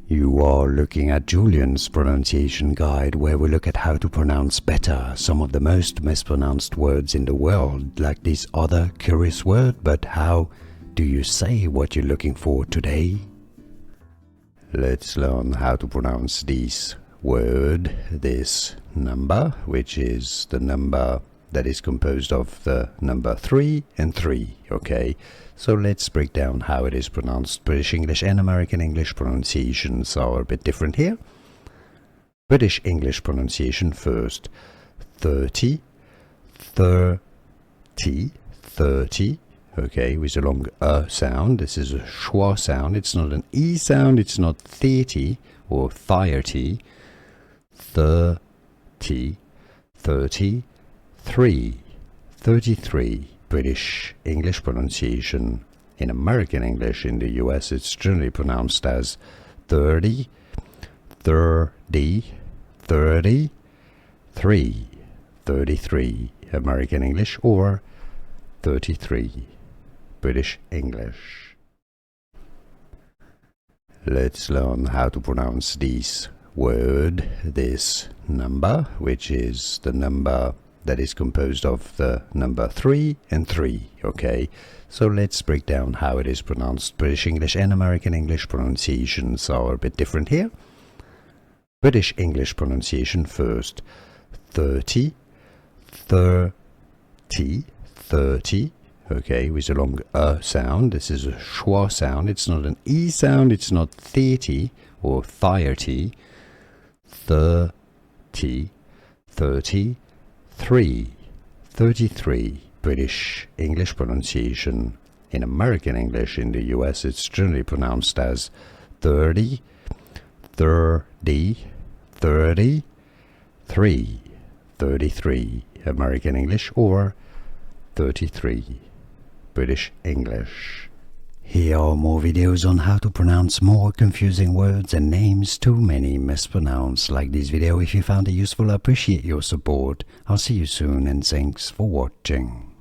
You are looking at Julian's pronunciation guide, where we look at how to pronounce better some of the most mispronounced words in the world, like this other curious word. But how do you say what you're looking for today? Let's learn how to pronounce this word, this number, which is the number that is composed of the number 3 and 3, okay? So let's break down how it is pronounced. British English and American English pronunciations are a bit different here. British English pronunciation first. 30, 30, 30, okay, with a long sound. This is a schwa sound. It's not an e sound. It's not 30 or 30. 30, 30, 3, 33. British English pronunciation. In American English in the US, it's generally pronounced as 30, 30, 30, 3, 33. American English or 33. British English. Let's learn how to pronounce this word, this number, which is the number that is composed of the number 3 and 3, okay? So let's break down how it is pronounced. British English and American English pronunciations are a bit different here. British English pronunciation first. 30, 30, 30, okay, with a long sound. This is a schwa sound. It's not an e sound. It's not 30 or 30. 30, 30, 3, 33. British English pronunciation. In American English in the US, it's generally pronounced as 30, 30, 30, 3, 33. American English or 33. British English. Here are more videos on how to pronounce more confusing words and names too many mispronounced. Like this video if you found it useful. I appreciate your support. I'll see you soon and thanks for watching.